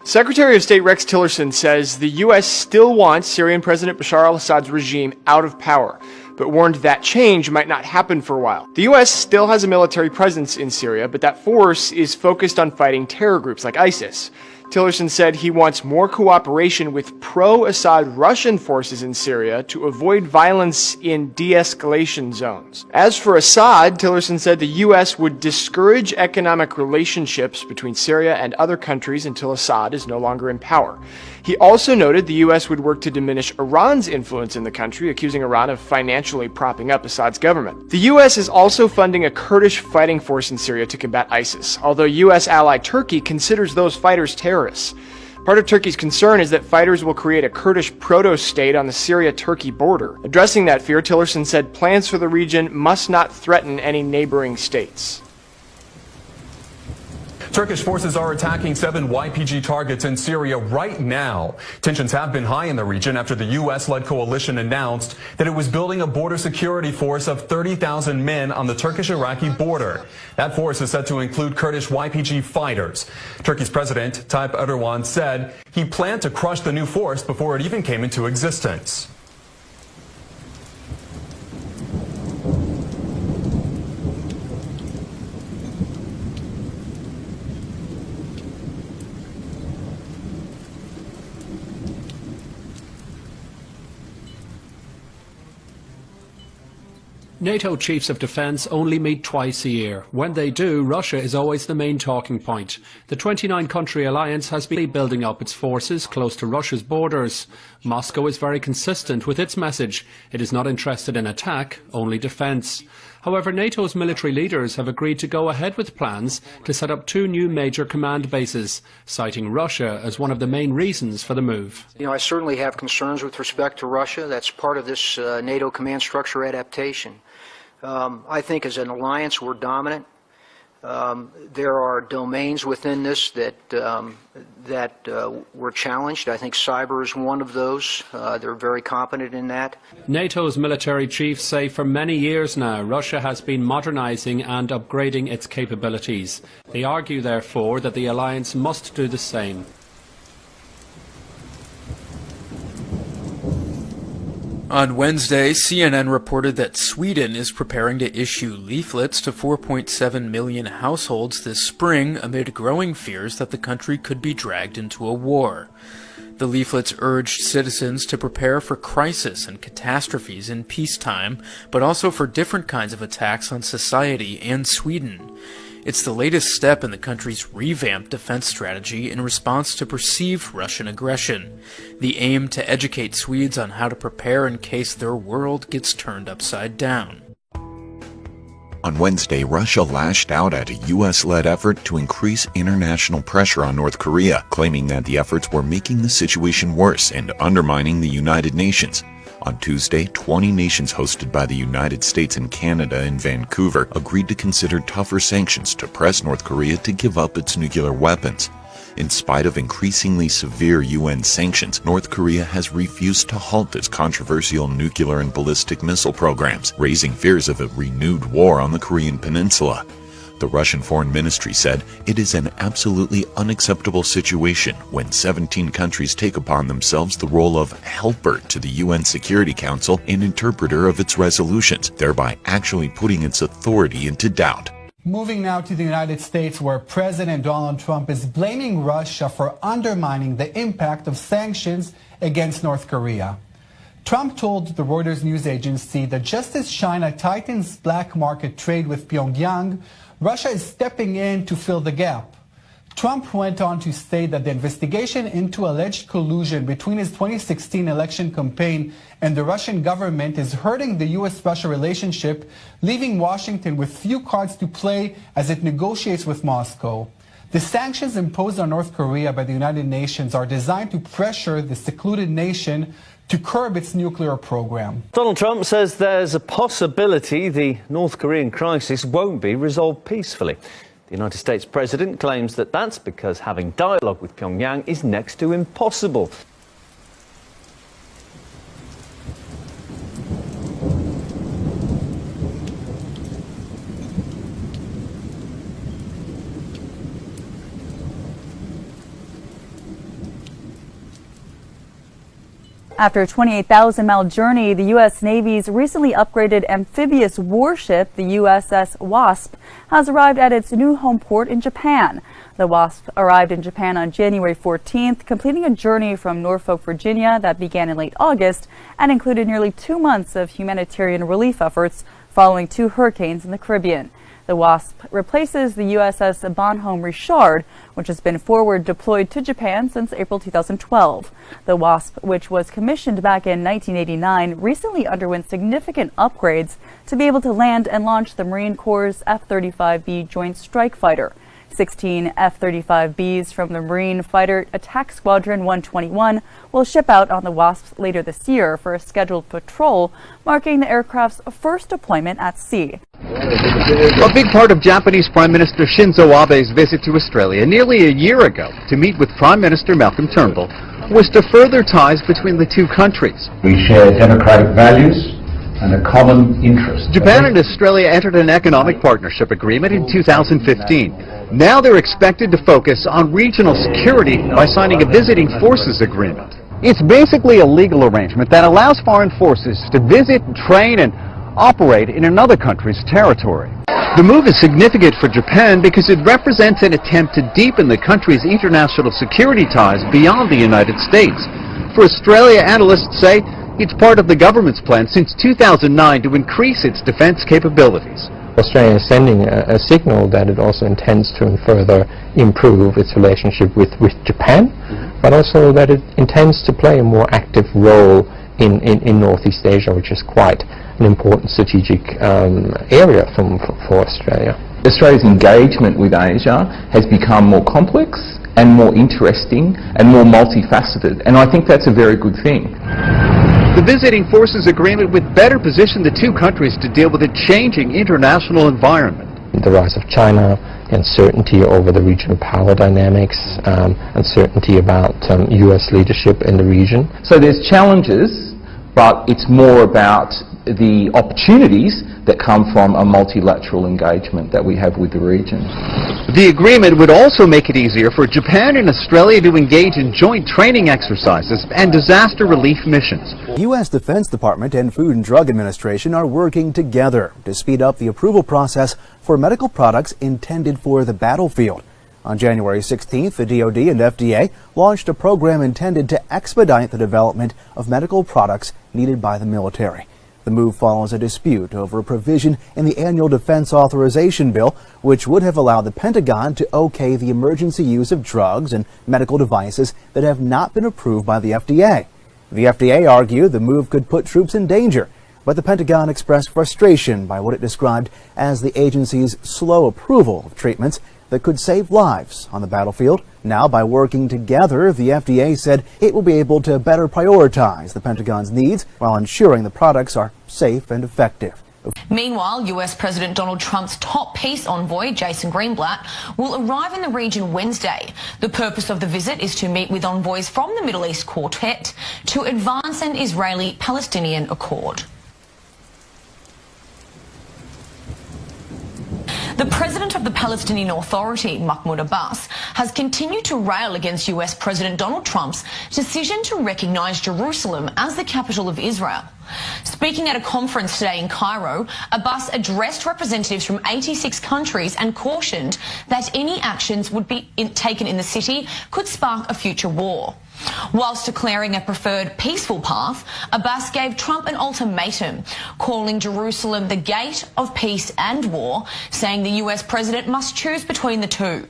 Secretary of State Rex Tillerson says the U.S. still wants Syrian President Bashar al-Assad's regime out of power, but warned that change might not happen for a while. The U.S. still has a military presence in Syria, but that force is focused on fighting terror groups like ISIS. Tillerson said he wants more cooperation with pro-Assad Russian forces in Syria to avoid violence in de-escalation zones. As for Assad, Tillerson said the U.S. would discourage economic relationships between Syria and other countries until Assad is no longer in power. He also noted the U.S. would work to diminish Iran's influence in the country, accusing Iran of financially propping up Assad's government. The U.S. is also funding a Kurdish fighting force in Syria to combat ISIS, although U.S. ally Turkey considers those fighters terrorists. Part of Turkey's concern is that fighters will create a Kurdish proto-state on the Syria-Turkey border. Addressing that fear, Tillerson said plans for the region must not threaten any neighboring states. Turkish forces are attacking 7 YPG targets in Syria right now. Tensions have been high in the region after the U.S.-led coalition announced that it was building a border security force of 30,000 men on the Turkish-Iraqi border. That force is said to include Kurdish YPG fighters. Turkey's President Tayyip Erdogan said he planned to crush the new force before it even came into existence. NATO chiefs of defence only meet twice a year. When they do, Russia is always the main talking point. The 29-country alliance has been building up its forces close to Russia's borders. Moscow is very consistent with its message. It is not interested in attack, only defence. However, NATO's military leaders have agreed to go ahead with plans to set up 2 new major command bases, citing Russia as one of the main reasons for the move. I certainly have concerns with respect to Russia. That's part of this NATO command structure adaptation. I think as an alliance we're dominant. There are domains within this that were challenged. I think cyber is one of those. They're very competent in that. NATO's military chiefs say for many years now Russia has been modernising and upgrading its capabilities. They argue, therefore, that the alliance must do the same. On Wednesday, CNN reported that Sweden is preparing to issue leaflets to 4.7 million households this spring amid growing fears that the country could be dragged into a war. The leaflets urged citizens to prepare for crisis and catastrophes in peacetime, but also for different kinds of attacks on society and Sweden. It's the latest step in the country's revamped defense strategy in response to perceived Russian aggression. The aim to educate Swedes on how to prepare in case their world gets turned upside down. On Wednesday, Russia lashed out at a U.S.-led effort to increase international pressure on North Korea, claiming that the efforts were making the situation worse and undermining the United Nations. On Tuesday, 20 nations hosted by the United States and Canada in Vancouver agreed to consider tougher sanctions to press North Korea to give up its nuclear weapons. In spite of increasingly severe UN sanctions, North Korea has refused to halt its controversial nuclear and ballistic missile programs, raising fears of a renewed war on the Korean peninsula. The Russian Foreign Ministry said it is an absolutely unacceptable situation when 17 countries take upon themselves the role of helper to the UN Security Council and interpreter of its resolutions, thereby actually putting its authority into doubt. Moving now to the United States, where President Donald Trump is blaming Russia for undermining the impact of sanctions against North Korea. Trump told the Reuters news agency that just as China tightens black market trade with Pyongyang, Russia is stepping in to fill the gap. Trump went on to state that the investigation into alleged collusion between his 2016 election campaign and the Russian government is hurting the U.S.-Russia relationship, leaving Washington with few cards to play as it negotiates with Moscow. The sanctions imposed on North Korea by the United Nations are designed to pressure the secluded nation to curb its nuclear program. Donald Trump says there's a possibility the North Korean crisis won't be resolved peacefully. The United States president claims that that's because having dialogue with Pyongyang is next to impossible. After a 28,000-mile journey, the U.S. Navy's recently upgraded amphibious warship, the USS Wasp, has arrived at its new home port in Japan. The Wasp arrived in Japan on January 14th, completing a journey from Norfolk, Virginia that began in late August and included nearly 2 months of humanitarian relief efforts following 2 hurricanes in the Caribbean. The Wasp replaces the USS Bonhomme Richard, which has been forward deployed to Japan since April 2012. The Wasp, which was commissioned back in 1989, recently underwent significant upgrades to be able to land and launch the Marine Corps' F-35B Joint Strike Fighter. 16 F-35Bs from the Marine Fighter Attack Squadron 121 will ship out on the Wasp later this year for a scheduled patrol, marking the aircraft's first deployment at sea. A big part of Japanese Prime Minister Shinzo Abe's visit to Australia nearly a year ago to meet with Prime Minister Malcolm Turnbull was to further ties between the two countries. We share democratic values and a common interest. Japan and Australia entered an economic partnership agreement in 2015. Now they're expected to focus on regional security by signing a visiting forces agreement. It's basically a legal arrangement that allows foreign forces to visit, train, and operate in another country's territory. The move is significant for Japan because it represents an attempt to deepen the country's international security ties beyond the United States. For Australia, analysts say it's part of the government's plan since 2009 to increase its defense capabilities. Australia is sending a signal that it also intends to further improve its relationship with Japan, but also that it intends to play a more active role in Northeast Asia, which is quite an important strategic area for Australia. Australia's engagement with Asia has become more complex and more interesting and more multifaceted, and I think that's a very good thing. The visiting forces agreement would better position the two countries to deal with a changing international environment. The rise of China, uncertainty over the regional power dynamics, uncertainty about U.S. leadership in the region. So there's challenges, but it's more about the opportunities that come from a multilateral engagement that we have with the region. The agreement would also make it easier for Japan and Australia to engage in joint training exercises and disaster relief missions. The U.S. Defense Department and Food and Drug Administration are working together to speed up the approval process for medical products intended for the battlefield. On January 16th, the DoD and FDA launched a program intended to expedite the development of medical products needed by the military. The move follows a dispute over a provision in the annual Defense Authorization Bill, which would have allowed the Pentagon to okay the emergency use of drugs and medical devices that have not been approved by the FDA. The FDA argued the move could put troops in danger, but the Pentagon expressed frustration by what it described as the agency's slow approval of treatments that could save lives on the battlefield. Now, by working together, the FDA said it will be able to better prioritize the Pentagon's needs while ensuring the products are safe and effective. Meanwhile, US President Donald Trump's top peace envoy, Jason Greenblatt, will arrive in the region Wednesday. The purpose of the visit is to meet with envoys from the Middle East Quartet to advance an Israeli-Palestinian accord. The president of the Palestinian Authority, Mahmoud Abbas, has continued to rail against US President Donald Trump's decision to recognize Jerusalem as the capital of Israel. Speaking at a conference today in Cairo, Abbas addressed representatives from 86 countries and cautioned that any actions would be taken in the city could spark a future war. Whilst declaring a preferred peaceful path, Abbas gave Trump an ultimatum, calling Jerusalem the gate of peace and war, saying the US president must choose between the two.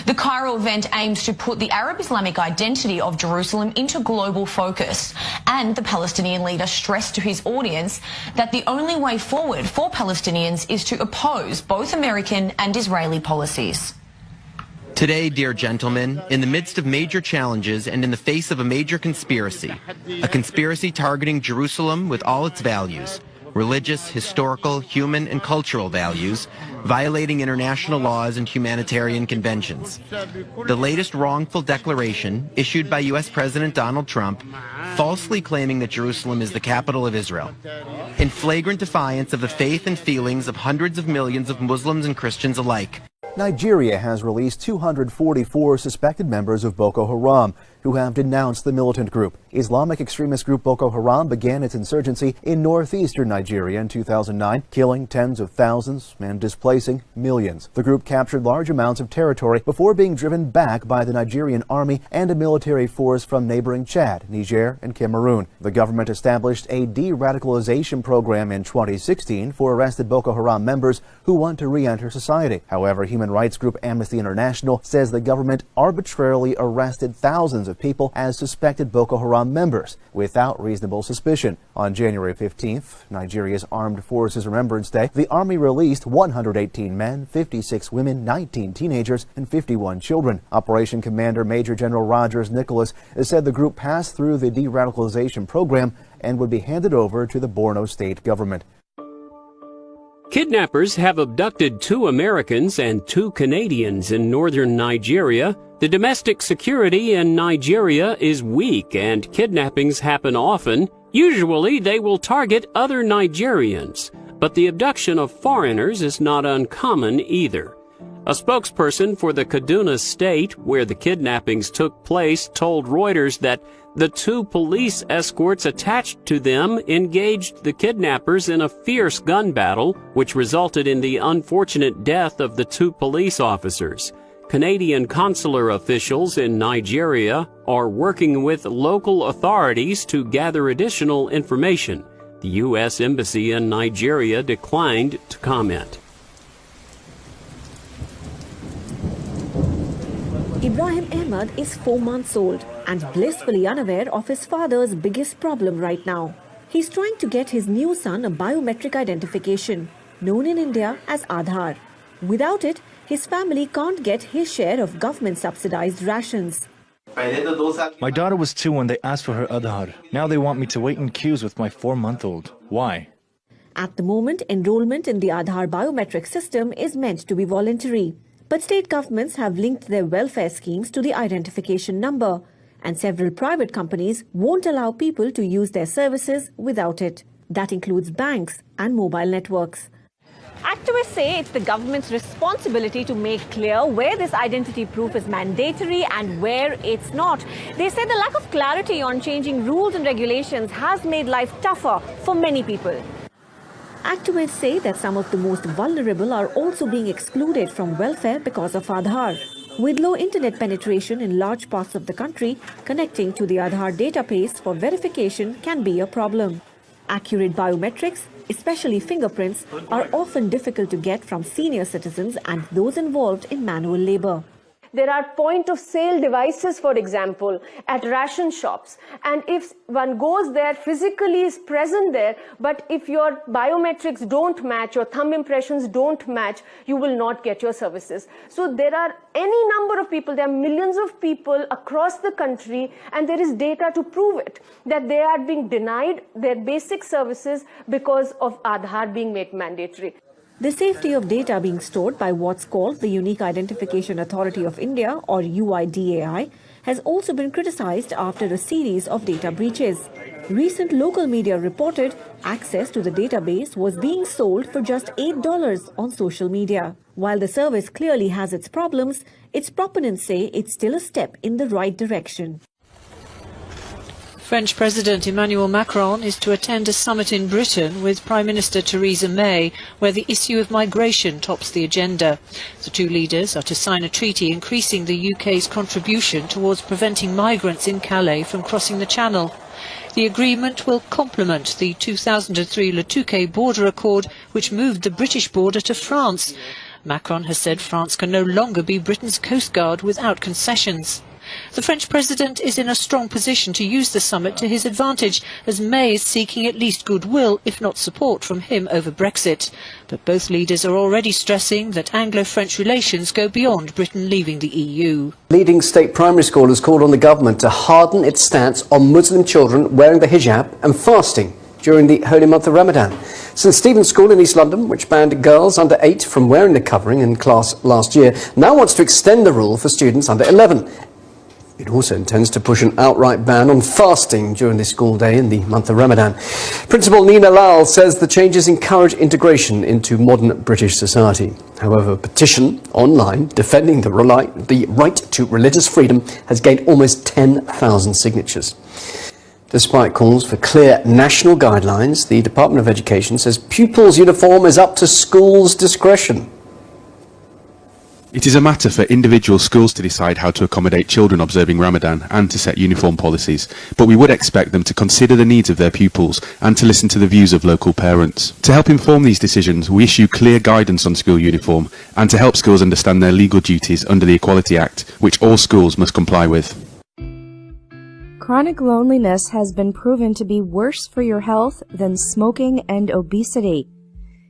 The Cairo event aims to put the Arab Islamic identity of Jerusalem into global focus, and the Palestinian leader stressed to his audience that the only way forward for Palestinians is to oppose both American and Israeli policies. Today, dear gentlemen, in the midst of major challenges and in the face of a major conspiracy, a conspiracy targeting Jerusalem with all its values, religious, historical, human, and cultural values, violating international laws and humanitarian conventions. The latest wrongful declaration issued by U.S. President Donald Trump, falsely claiming that Jerusalem is the capital of Israel, in flagrant defiance of the faith and feelings of hundreds of millions of Muslims and Christians alike. Nigeria has released 244 suspected members of Boko Haram who have denounced the militant group. Islamic extremist group Boko Haram began its insurgency in northeastern Nigeria in 2009, killing tens of thousands and displacing millions. The group captured large amounts of territory before being driven back by the Nigerian army and a military force from neighboring Chad, Niger, and Cameroon. The government established a de-radicalization program in 2016 for arrested Boko Haram members who want to re-enter society. However, human rights group Amnesty International says the government arbitrarily arrested thousands of people as suspected Boko Haram members without reasonable suspicion. On January 15th, Nigeria's Armed Forces Remembrance Day, the army released 118 men, 56 women, 19 teenagers, and 51 children. Operation Commander Major General Rogers Nicholas said the group passed through the de-radicalization program and would be handed over to the Borno state government. Kidnappers have abducted 2 Americans and 2 Canadians in northern Nigeria. The domestic security in Nigeria is weak and kidnappings happen often. Usually they will target other Nigerians, but the abduction of foreigners is not uncommon either. A spokesperson for the Kaduna state, where the kidnappings took place, told Reuters that the 2 police escorts attached to them engaged the kidnappers in a fierce gun battle, which resulted in the unfortunate death of the 2 police officers. Canadian consular officials in Nigeria are working with local authorities to gather additional information. The U.S. Embassy in Nigeria declined to comment. Ibrahim Ahmed is 4 months old and blissfully unaware of his father's biggest problem right now. He's trying to get his new son a biometric identification, known in India as Aadhaar. Without it, his family can't get his share of government-subsidized rations. My daughter was 2 when they asked for her Aadhaar. Now they want me to wait in queues with my 4-month-old. Why? At the moment, enrollment in the Aadhaar biometric system is meant to be voluntary. But state governments have linked their welfare schemes to the identification number, and several private companies won't allow people to use their services without it. That includes banks and mobile networks. Activists say it's the government's responsibility to make clear where this identity proof is mandatory and where it's not. They say the lack of clarity on changing rules and regulations has made life tougher for many people. Activists say that some of the most vulnerable are also being excluded from welfare because of Aadhaar. With low internet penetration in large parts of the country, connecting to the Aadhaar database for verification can be a problem. Accurate biometrics, especially fingerprints, are often difficult to get from senior citizens and those involved in manual labor. There are point-of-sale devices, for example, at ration shops. And if one goes there, physically is present there, but if your biometrics don't match, your thumb impressions don't match, you will not get your services. So there are any number of people, there are millions of people across the country, and there is data to prove it, that they are being denied their basic services because of Aadhaar being made mandatory. The safety of data being stored by what's called the Unique Identification Authority of India, or UIDAI, has also been criticized after a series of data breaches. Recent local media reported access to the database was being sold for just $8 on social media. While the service clearly has its problems, its proponents say it's still a step in the right direction. French President Emmanuel Macron is to attend a summit in Britain with Prime Minister Theresa May, where the issue of migration tops the agenda. The 2 leaders are to sign a treaty increasing the UK's contribution towards preventing migrants in Calais from crossing the Channel. The agreement will complement the 2003 Le Touquet border accord, which moved the British border to France. Macron has said France can no longer be Britain's coastguard without concessions. The French president is in a strong position to use the summit to his advantage, as May is seeking at least goodwill, if not support, from him over Brexit. But both leaders are already stressing that Anglo-French relations go beyond Britain leaving the EU. Leading state primary school has called on the government to harden its stance on Muslim children wearing the hijab and fasting during the holy month of Ramadan. St Stephen's School in East London, which banned girls under 8 from wearing the covering in class last year, now wants to extend the rule for students under 11. It also intends to push an outright ban on fasting during this school day in the month of Ramadan. Principal Nina Lal says the changes encourage integration into modern British society. However, a petition online defending the right to religious freedom has gained almost 10,000 signatures. Despite calls for clear national guidelines, the Department of Education says pupils' uniform is up to schools' discretion. It is a matter for individual schools to decide how to accommodate children observing Ramadan and to set uniform policies, but we would expect them to consider the needs of their pupils and to listen to the views of local parents. To help inform these decisions, we issue clear guidance on school uniform and to help schools understand their legal duties under the Equality Act, which all schools must comply with. Chronic loneliness has been proven to be worse for your health than smoking and obesity.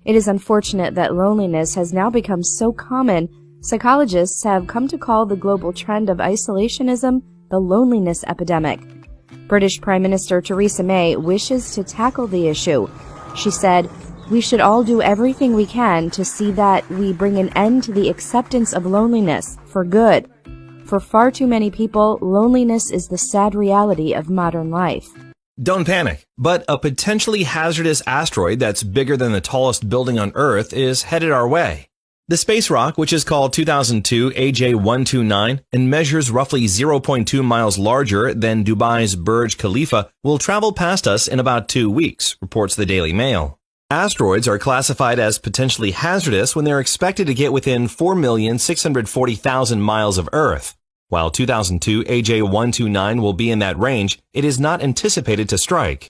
It is unfortunate that loneliness has now become so common. Psychologists have come to call the global trend of isolationism the loneliness epidemic. British Prime Minister Theresa May wishes to tackle the issue. She said, "We should all do everything we can to see that we bring an end to the acceptance of loneliness for good. For far too many people, loneliness is the sad reality of modern life." Don't panic, but a potentially hazardous asteroid that's bigger than the tallest building on Earth is headed our way. The space rock, which is called 2002 AJ129 and measures roughly 0.2 miles larger than Dubai's Burj Khalifa, will travel past us in about 2 weeks, reports the Daily Mail. Asteroids are classified as potentially hazardous when they're expected to get within 4,640,000 miles of Earth. While 2002 AJ129 will be in that range, it is not anticipated to strike.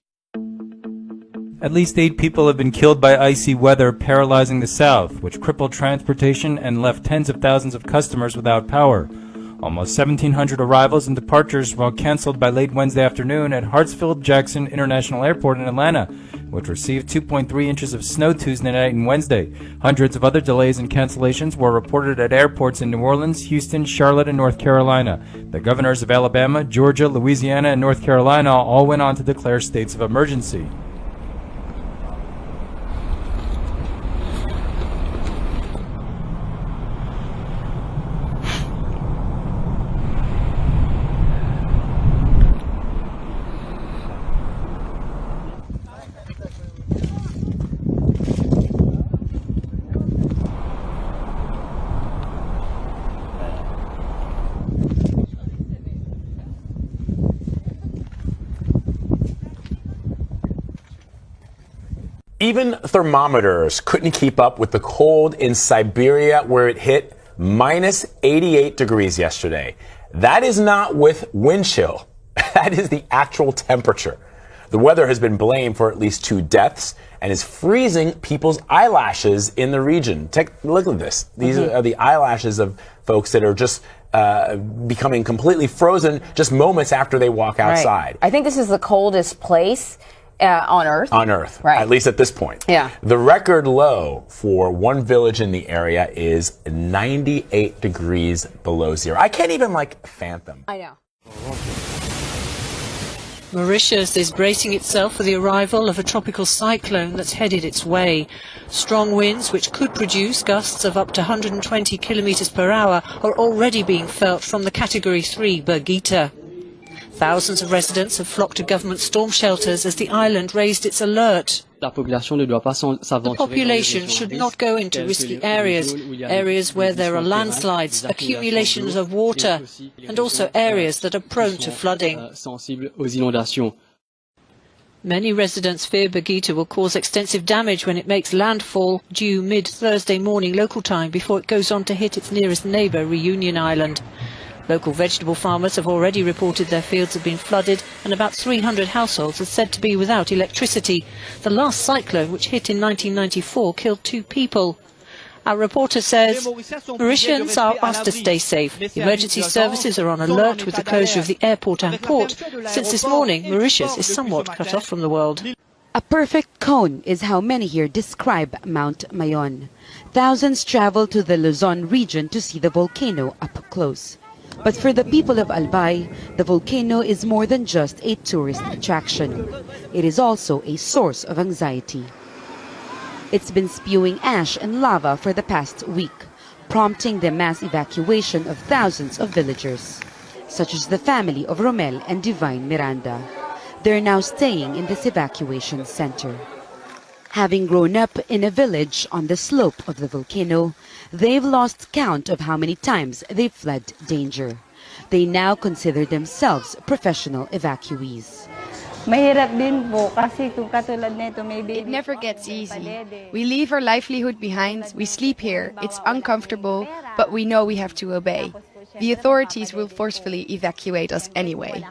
At least 8 people have been killed by icy weather paralyzing the south, which crippled transportation and left tens of thousands of customers without power. Almost 1,700 arrivals and departures were canceled by late Wednesday afternoon at Hartsfield-Jackson International Airport in Atlanta, which received 2.3 inches of snow Tuesday night and Wednesday. Hundreds of other delays and cancellations were reported at airports in New Orleans, Houston, Charlotte, and North Carolina. The governors of Alabama, Georgia, Louisiana, and North Carolina all went on to declare states of emergency. Even thermometers couldn't keep up with the cold in Siberia, where it hit minus 88 degrees yesterday. That is not with wind chill. That is the actual temperature. The weather has been blamed for at least 2 deaths and is freezing people's eyelashes in the region. Look at this. These are the eyelashes of folks that are just becoming completely frozen just moments after they walk outside. Right. I think this is the coldest place on Earth. On Earth, right. At least at this point. Yeah. The record low for one village in the area is 98 degrees below zero. I can't even, fathom. I know. Mauritius is bracing itself for the arrival of a tropical cyclone that's headed its way. Strong winds, which could produce gusts of up to 120 kilometers per hour, are already being felt from the Category 3 Birgitta. Thousands of residents have flocked to government storm shelters as the island raised its alert. The population should not go into risky areas where there are landslides, accumulations of water, and also areas that are prone to flooding. Many residents fear Birgitta will cause extensive damage when it makes landfall due mid-Thursday morning local time before it goes on to hit its nearest neighbour, Reunion Island. Local vegetable farmers have already reported their fields have been flooded and about 300 households are said to be without electricity. The last cyclone, which hit in 1994, killed 2 people. Our reporter says Mauritians are asked to stay safe. Emergency services are on alert with the closure of the airport and port. Since this morning, Mauritius is somewhat cut off from the world. A perfect cone is how many here describe Mount Mayon. Thousands travel to the Luzon region to see the volcano up close. But for the people of Albay, the volcano is more than just a tourist attraction. It is also a source of anxiety. It's been spewing ash and lava for the past week, prompting the mass evacuation of thousands of villagers. such as the family of Romel and Divine Miranda. They're now staying in this evacuation center. Having grown up in a village on the slope of the volcano, they've lost count of how many times they've fled danger. They now consider themselves professional evacuees. It never gets easy. We leave our livelihood behind, we sleep here, it's uncomfortable, but we know we have to obey. The authorities will forcefully evacuate us anyway.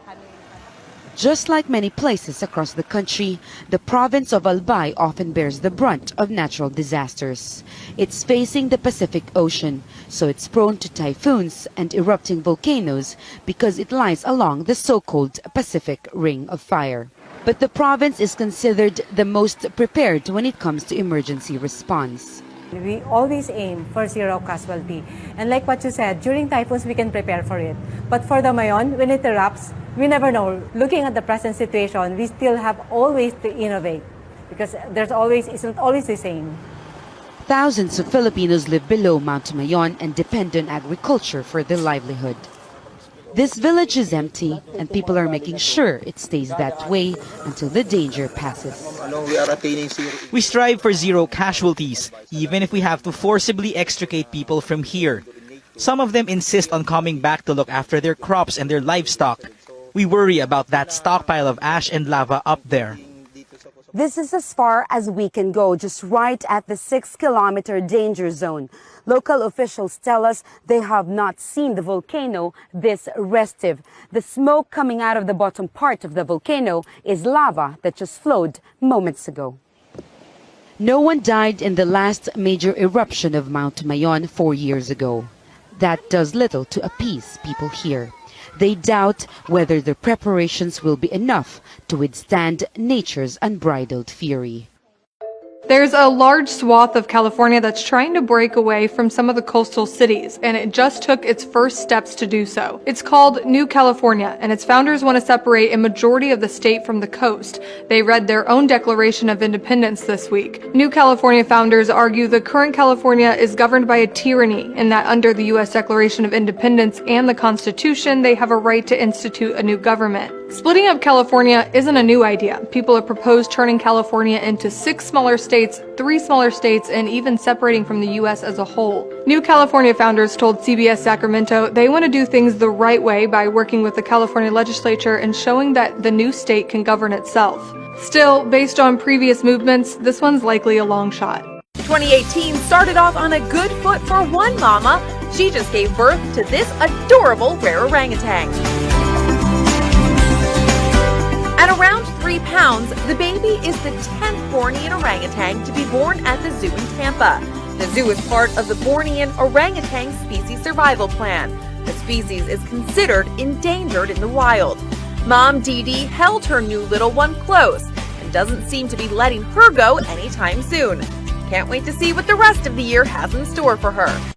Just like many places across the country, the province of Albay often bears the brunt of natural disasters. It's facing the Pacific Ocean, so it's prone to typhoons and erupting volcanoes because it lies along the so-called Pacific Ring of Fire. But the province is considered the most prepared when it comes to emergency response. We always aim for zero casualty. And like what you said, during typhoons we can prepare for it. But for the Mayon, when it erupts, we never know. Looking at the present situation, we still have always to innovate because isn't always the same. Thousands of Filipinos live below Mount Mayon and depend on agriculture for their livelihood. This village is empty and people are making sure it stays that way until the danger passes. We strive for zero casualties, even if we have to forcibly extricate people from here. Some of them insist on coming back to look after their crops and their livestock. We worry about that stockpile of ash and lava up there. This is as far as we can go, just right at the 6-kilometer danger zone. Local officials tell us they have not seen the volcano this restive. The smoke coming out of the bottom part of the volcano is lava that just flowed moments ago. No one died in the last major eruption of Mount Mayon 4 years ago. That does little to appease people here. They doubt whether the preparations will be enough to withstand nature's unbridled fury. There's a large swath of California that's trying to break away from some of the coastal cities, and it just took its first steps to do so. It's called New California, and its founders want to separate a majority of the state from the coast. They read their own Declaration of Independence this week. New California founders argue the current California is governed by a tyranny, and that under the U.S. Declaration of Independence and the Constitution, they have a right to institute a new government. Splitting up California isn't a new idea. People have proposed turning California into 6 smaller states, 3 smaller states, and even separating from the U.S. as a whole. New California founders told CBS Sacramento they want to do things the right way by working with the California legislature and showing that the new state can govern itself. Still, based on previous movements, this one's likely a long shot. 2018 started off on a good foot for one mama. She just gave birth to this adorable rare orangutan. At around 3 pounds, the baby is the 10th Bornean orangutan to be born at the zoo in Tampa. The zoo is part of the Bornean Orangutan Species Survival Plan. The species is considered endangered in the wild. Mom Dee Dee held her new little one close and doesn't seem to be letting her go anytime soon. Can't wait to see what the rest of the year has in store for her.